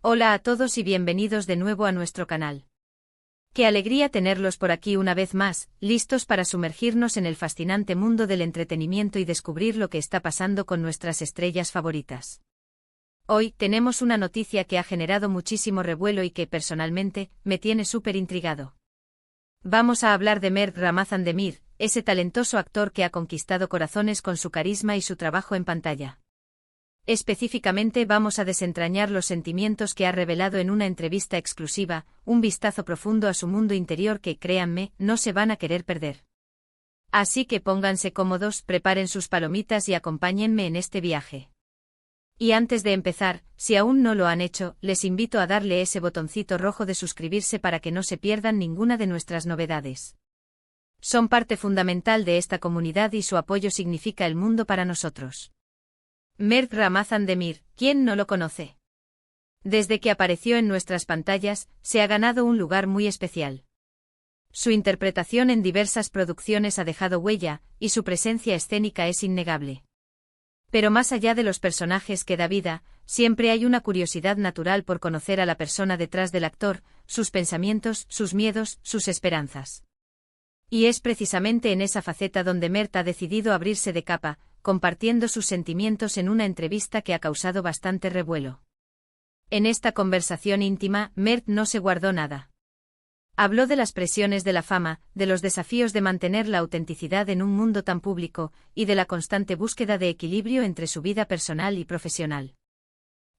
Hola a todos y bienvenidos de nuevo a nuestro canal. Qué alegría tenerlos por aquí una vez más, listos para sumergirnos en el fascinante mundo del entretenimiento y descubrir lo que está pasando con nuestras estrellas favoritas. Hoy tenemos una noticia que ha generado muchísimo revuelo y que, personalmente, me tiene súper intrigado. Vamos a hablar de Mert Ramazan-Demir, ese talentoso actor que ha conquistado corazones con su carisma y su trabajo en pantalla. Específicamente vamos a desentrañar los sentimientos que ha revelado en una entrevista exclusiva, un vistazo profundo a su mundo interior que, créanme, no se van a querer perder. Así que pónganse cómodos, preparen sus palomitas y acompáñenme en este viaje. Y antes de empezar, si aún no lo han hecho, les invito a darle ese botoncito rojo de suscribirse para que no se pierdan ninguna de nuestras novedades. Son parte fundamental de esta comunidad y su apoyo significa el mundo para nosotros. Mert Ramazan-Demir, ¿quién no lo conoce? Desde que apareció en nuestras pantallas, se ha ganado un lugar muy especial. Su interpretación en diversas producciones ha dejado huella, y su presencia escénica es innegable. Pero más allá de los personajes que da vida, siempre hay una curiosidad natural por conocer a la persona detrás del actor, sus pensamientos, sus miedos, sus esperanzas. Y es precisamente en esa faceta donde Mert ha decidido abrirse de capa, compartiendo sus sentimientos en una entrevista que ha causado bastante revuelo. En esta conversación íntima, Mert no se guardó nada. Habló de las presiones de la fama, de los desafíos de mantener la autenticidad en un mundo tan público, y de la constante búsqueda de equilibrio entre su vida personal y profesional.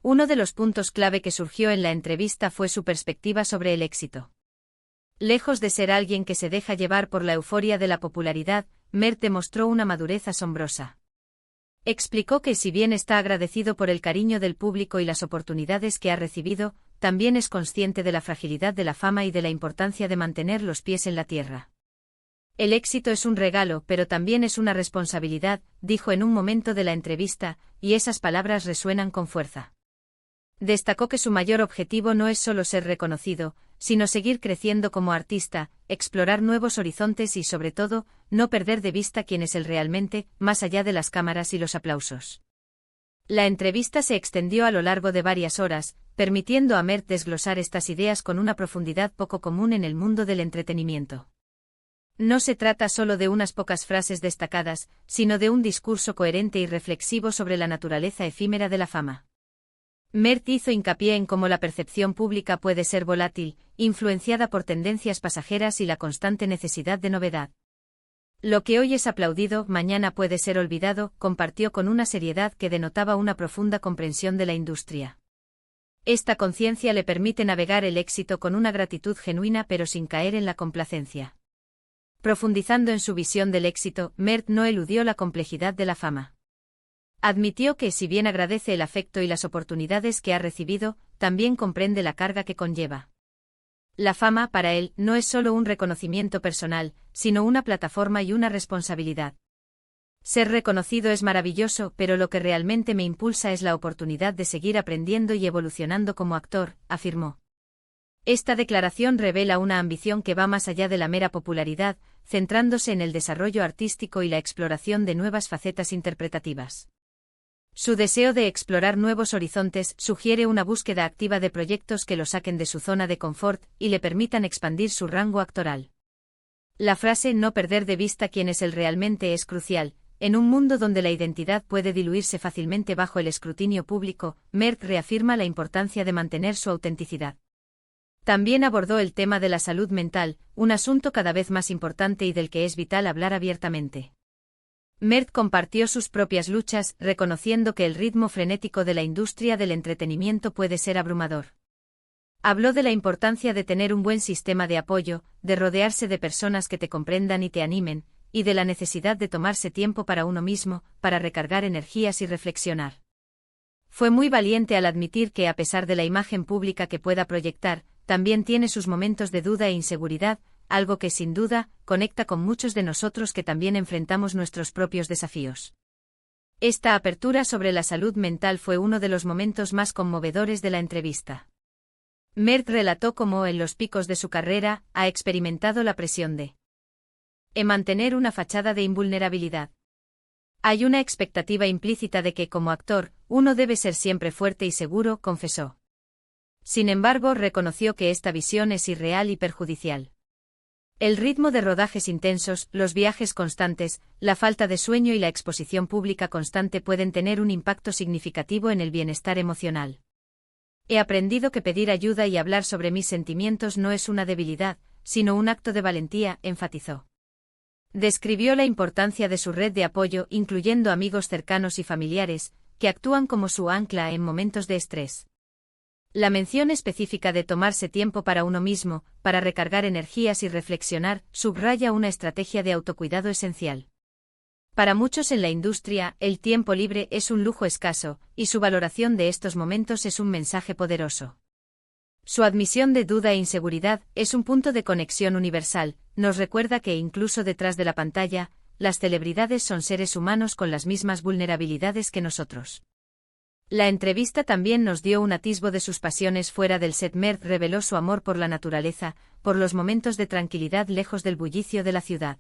Uno de los puntos clave que surgió en la entrevista fue su perspectiva sobre el éxito. Lejos de ser alguien que se deja llevar por la euforia de la popularidad, Mert demostró una madurez asombrosa. Explicó que si bien está agradecido por el cariño del público y las oportunidades que ha recibido, también es consciente de la fragilidad de la fama y de la importancia de mantener los pies en la tierra. El éxito es un regalo, pero también es una responsabilidad, dijo en un momento de la entrevista, y esas palabras resuenan con fuerza. Destacó que su mayor objetivo no es solo ser reconocido, sino seguir creciendo como artista, explorar nuevos horizontes y, sobre todo, no perder de vista quién es él realmente, más allá de las cámaras y los aplausos. La entrevista se extendió a lo largo de varias horas, permitiendo a Mert desglosar estas ideas con una profundidad poco común en el mundo del entretenimiento. No se trata solo de unas pocas frases destacadas, sino de un discurso coherente y reflexivo sobre la naturaleza efímera de la fama. Mert hizo hincapié en cómo la percepción pública puede ser volátil, influenciada por tendencias pasajeras y la constante necesidad de novedad. Lo que hoy es aplaudido, mañana puede ser olvidado, compartió con una seriedad que denotaba una profunda comprensión de la industria. Esta conciencia le permite navegar el éxito con una gratitud genuina pero sin caer en la complacencia. Profundizando en su visión del éxito, Mert no eludió la complejidad de la fama. Admitió que, si bien agradece el afecto y las oportunidades que ha recibido, también comprende la carga que conlleva. La fama, para él, no es solo un reconocimiento personal, sino una plataforma y una responsabilidad. Ser reconocido es maravilloso, pero lo que realmente me impulsa es la oportunidad de seguir aprendiendo y evolucionando como actor, afirmó. Esta declaración revela una ambición que va más allá de la mera popularidad, centrándose en el desarrollo artístico y la exploración de nuevas facetas interpretativas. Su deseo de explorar nuevos horizontes sugiere una búsqueda activa de proyectos que lo saquen de su zona de confort y le permitan expandir su rango actoral. La frase "no perder de vista quién es él realmente" es crucial. En un mundo donde la identidad puede diluirse fácilmente bajo el escrutinio público, Mert reafirma la importancia de mantener su autenticidad. También abordó el tema de la salud mental, un asunto cada vez más importante y del que es vital hablar abiertamente. Mert compartió sus propias luchas, reconociendo que el ritmo frenético de la industria del entretenimiento puede ser abrumador. Habló de la importancia de tener un buen sistema de apoyo, de rodearse de personas que te comprendan y te animen, y de la necesidad de tomarse tiempo para uno mismo, para recargar energías y reflexionar. Fue muy valiente al admitir que, a pesar de la imagen pública que pueda proyectar, también tiene sus momentos de duda e inseguridad, algo que, sin duda, conecta con muchos de nosotros que también enfrentamos nuestros propios desafíos. Esta apertura sobre la salud mental fue uno de los momentos más conmovedores de la entrevista. Mert relató cómo, en los picos de su carrera, ha experimentado la presión de mantener una fachada de invulnerabilidad. Hay una expectativa implícita de que, como actor, uno debe ser siempre fuerte y seguro, confesó. Sin embargo, reconoció que esta visión es irreal y perjudicial. El ritmo de rodajes intensos, los viajes constantes, la falta de sueño y la exposición pública constante pueden tener un impacto significativo en el bienestar emocional. He aprendido que pedir ayuda y hablar sobre mis sentimientos no es una debilidad, sino un acto de valentía, enfatizó. Describió la importancia de su red de apoyo, incluyendo amigos cercanos y familiares, que actúan como su ancla en momentos de estrés. La mención específica de tomarse tiempo para uno mismo, para recargar energías y reflexionar, subraya una estrategia de autocuidado esencial. Para muchos en la industria, el tiempo libre es un lujo escaso, y su valoración de estos momentos es un mensaje poderoso. Su admisión de duda e inseguridad es un punto de conexión universal, nos recuerda que incluso detrás de la pantalla, las celebridades son seres humanos con las mismas vulnerabilidades que nosotros. La entrevista también nos dio un atisbo de sus pasiones fuera del set. Mert reveló su amor por la naturaleza, por los momentos de tranquilidad lejos del bullicio de la ciudad.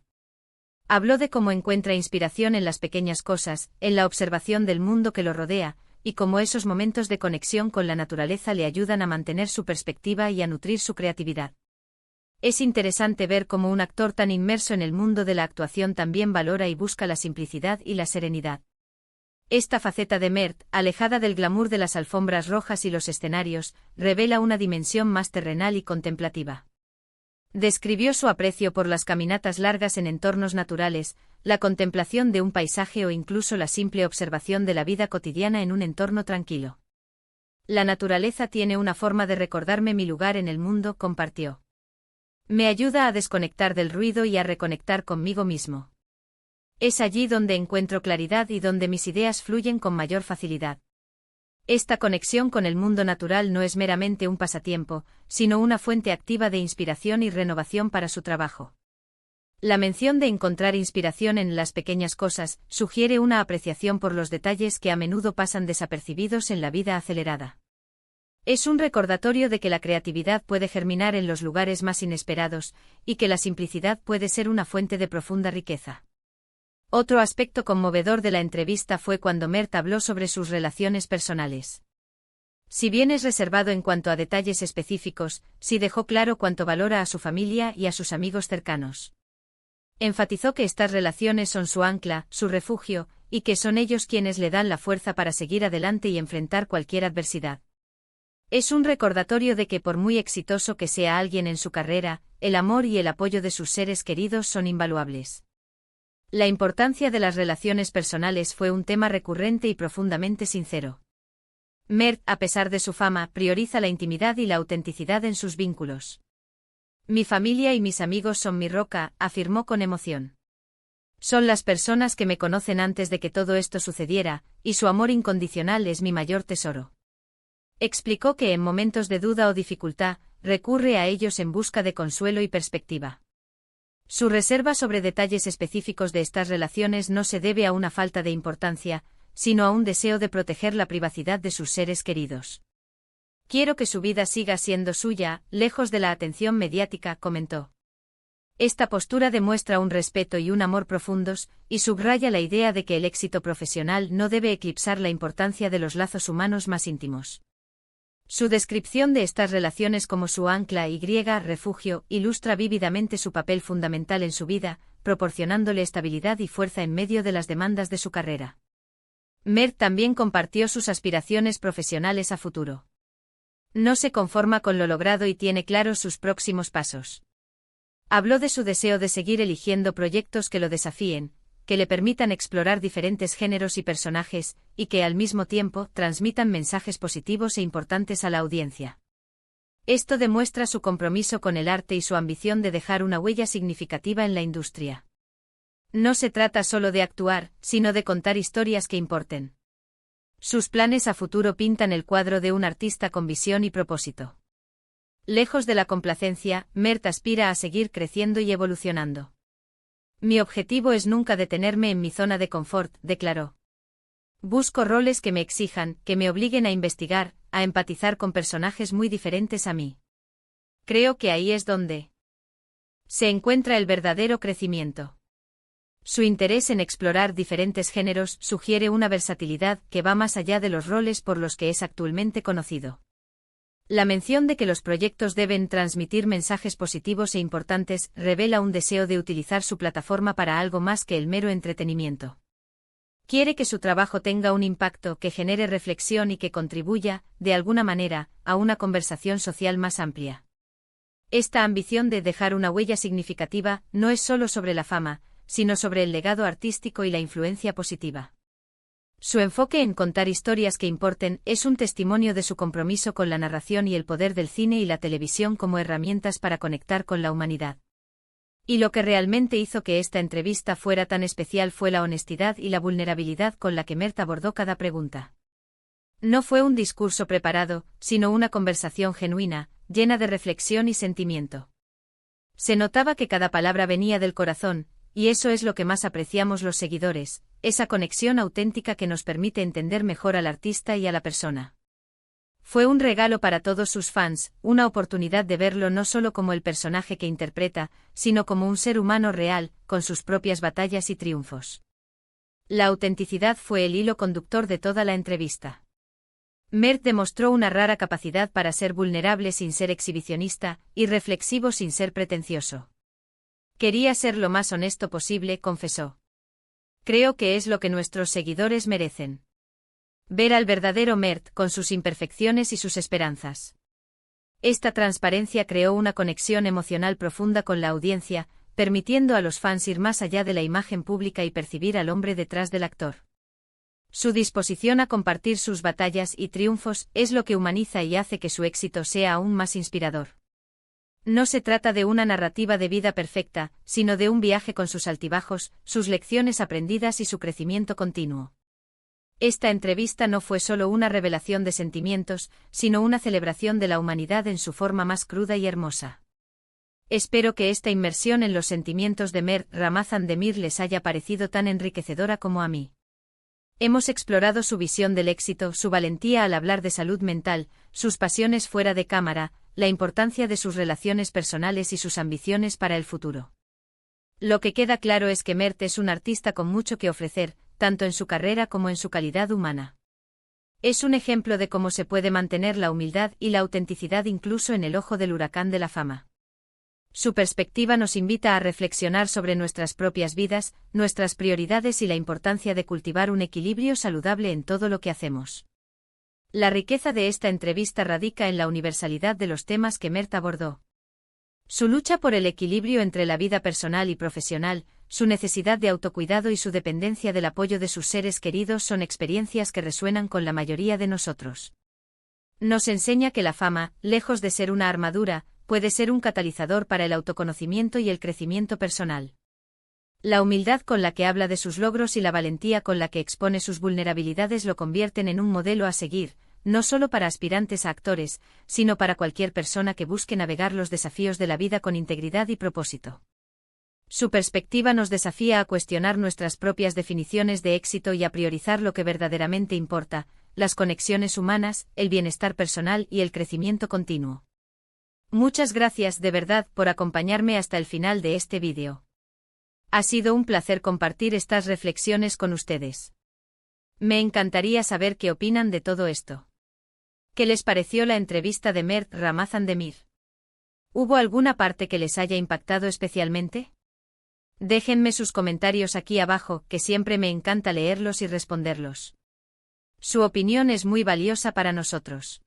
Habló de cómo encuentra inspiración en las pequeñas cosas, en la observación del mundo que lo rodea, y cómo esos momentos de conexión con la naturaleza le ayudan a mantener su perspectiva y a nutrir su creatividad. Es interesante ver cómo un actor tan inmerso en el mundo de la actuación también valora y busca la simplicidad y la serenidad. Esta faceta de Mert, alejada del glamour de las alfombras rojas y los escenarios, revela una dimensión más terrenal y contemplativa. Describió su aprecio por las caminatas largas en entornos naturales, la contemplación de un paisaje o incluso la simple observación de la vida cotidiana en un entorno tranquilo. La naturaleza tiene una forma de recordarme mi lugar en el mundo, compartió. Me ayuda a desconectar del ruido y a reconectar conmigo mismo. Es allí donde encuentro claridad y donde mis ideas fluyen con mayor facilidad. Esta conexión con el mundo natural no es meramente un pasatiempo, sino una fuente activa de inspiración y renovación para su trabajo. La mención de encontrar inspiración en las pequeñas cosas sugiere una apreciación por los detalles que a menudo pasan desapercibidos en la vida acelerada. Es un recordatorio de que la creatividad puede germinar en los lugares más inesperados, y que la simplicidad puede ser una fuente de profunda riqueza. Otro aspecto conmovedor de la entrevista fue cuando Mert habló sobre sus relaciones personales. Si bien es reservado en cuanto a detalles específicos, sí dejó claro cuánto valora a su familia y a sus amigos cercanos. Enfatizó que estas relaciones son su ancla, su refugio, y que son ellos quienes le dan la fuerza para seguir adelante y enfrentar cualquier adversidad. Es un recordatorio de que por muy exitoso que sea alguien en su carrera, el amor y el apoyo de sus seres queridos son invaluables. La importancia de las relaciones personales fue un tema recurrente y profundamente sincero. Mert, a pesar de su fama, prioriza la intimidad y la autenticidad en sus vínculos. Mi familia y mis amigos son mi roca, afirmó con emoción. Son las personas que me conocen antes de que todo esto sucediera, y su amor incondicional es mi mayor tesoro. Explicó que en momentos de duda o dificultad, recurre a ellos en busca de consuelo y perspectiva. Su reserva sobre detalles específicos de estas relaciones no se debe a una falta de importancia, sino a un deseo de proteger la privacidad de sus seres queridos. Quiero que su vida siga siendo suya, lejos de la atención mediática, comentó. Esta postura demuestra un respeto y un amor profundos, y subraya la idea de que el éxito profesional no debe eclipsar la importancia de los lazos humanos más íntimos. Su descripción de estas relaciones como su ancla y refugio ilustra vívidamente su papel fundamental en su vida, proporcionándole estabilidad y fuerza en medio de las demandas de su carrera. Mert también compartió sus aspiraciones profesionales a futuro. No se conforma con lo logrado y tiene claros sus próximos pasos. Habló de su deseo de seguir eligiendo proyectos que lo desafíen, que le permitan explorar diferentes géneros y personajes, y que al mismo tiempo transmitan mensajes positivos e importantes a la audiencia. Esto demuestra su compromiso con el arte y su ambición de dejar una huella significativa en la industria. No se trata solo de actuar, sino de contar historias que importen. Sus planes a futuro pintan el cuadro de un artista con visión y propósito. Lejos de la complacencia, Mert aspira a seguir creciendo y evolucionando. Mi objetivo es nunca detenerme en mi zona de confort, declaró. Busco roles que me exijan, que me obliguen a investigar, a empatizar con personajes muy diferentes a mí. Creo que ahí es donde se encuentra el verdadero crecimiento. Su interés en explorar diferentes géneros sugiere una versatilidad que va más allá de los roles por los que es actualmente conocido. La mención de que los proyectos deben transmitir mensajes positivos e importantes revela un deseo de utilizar su plataforma para algo más que el mero entretenimiento. Quiere que su trabajo tenga un impacto, que genere reflexión y que contribuya, de alguna manera, a una conversación social más amplia. Esta ambición de dejar una huella significativa no es solo sobre la fama, sino sobre el legado artístico y la influencia positiva. Su enfoque en contar historias que importen es un testimonio de su compromiso con la narración y el poder del cine y la televisión como herramientas para conectar con la humanidad. Y lo que realmente hizo que esta entrevista fuera tan especial fue la honestidad y la vulnerabilidad con la que Mert abordó cada pregunta. No fue un discurso preparado, sino una conversación genuina, llena de reflexión y sentimiento. Se notaba que cada palabra venía del corazón, y eso es lo que más apreciamos los seguidores, esa conexión auténtica que nos permite entender mejor al artista y a la persona. Fue un regalo para todos sus fans, una oportunidad de verlo no solo como el personaje que interpreta, sino como un ser humano real, con sus propias batallas y triunfos. La autenticidad fue el hilo conductor de toda la entrevista. Mert demostró una rara capacidad para ser vulnerable sin ser exhibicionista, y reflexivo sin ser pretencioso. Quería ser lo más honesto posible, confesó. Creo que es lo que nuestros seguidores merecen. Ver al verdadero Mert con sus imperfecciones y sus esperanzas. Esta transparencia creó una conexión emocional profunda con la audiencia, permitiendo a los fans ir más allá de la imagen pública y percibir al hombre detrás del actor. Su disposición a compartir sus batallas y triunfos es lo que humaniza y hace que su éxito sea aún más inspirador. No se trata de una narrativa de vida perfecta, sino de un viaje con sus altibajos, sus lecciones aprendidas y su crecimiento continuo. Esta entrevista no fue solo una revelación de sentimientos, sino una celebración de la humanidad en su forma más cruda y hermosa. Espero que esta inmersión en los sentimientos de Mert Ramazan Demir les haya parecido tan enriquecedora como a mí. Hemos explorado su visión del éxito, su valentía al hablar de salud mental, sus pasiones fuera de cámara, la importancia de sus relaciones personales y sus ambiciones para el futuro. Lo que queda claro es que Mert es un artista con mucho que ofrecer, tanto en su carrera como en su calidad humana. Es un ejemplo de cómo se puede mantener la humildad y la autenticidad incluso en el ojo del huracán de la fama. Su perspectiva nos invita a reflexionar sobre nuestras propias vidas, nuestras prioridades y la importancia de cultivar un equilibrio saludable en todo lo que hacemos. La riqueza de esta entrevista radica en la universalidad de los temas que Mert abordó. Su lucha por el equilibrio entre la vida personal y profesional, su necesidad de autocuidado y su dependencia del apoyo de sus seres queridos son experiencias que resuenan con la mayoría de nosotros. Nos enseña que la fama, lejos de ser una armadura, puede ser un catalizador para el autoconocimiento y el crecimiento personal. La humildad con la que habla de sus logros y la valentía con la que expone sus vulnerabilidades lo convierten en un modelo a seguir, no solo para aspirantes a actores, sino para cualquier persona que busque navegar los desafíos de la vida con integridad y propósito. Su perspectiva nos desafía a cuestionar nuestras propias definiciones de éxito y a priorizar lo que verdaderamente importa, las conexiones humanas, el bienestar personal y el crecimiento continuo. Muchas gracias de verdad por acompañarme hasta el final de este vídeo. Ha sido un placer compartir estas reflexiones con ustedes. Me encantaría saber qué opinan de todo esto. ¿Qué les pareció la entrevista de Mert Ramazan Demir? ¿Hubo alguna parte que les haya impactado especialmente? Déjenme sus comentarios aquí abajo, que siempre me encanta leerlos y responderlos. Su opinión es muy valiosa para nosotros.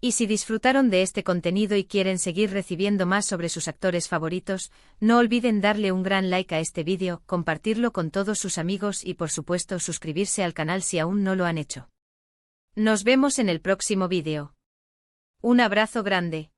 Y si disfrutaron de este contenido y quieren seguir recibiendo más sobre sus actores favoritos, no olviden darle un gran like a este vídeo, compartirlo con todos sus amigos y por supuesto suscribirse al canal si aún no lo han hecho. Nos vemos en el próximo vídeo. Un abrazo grande.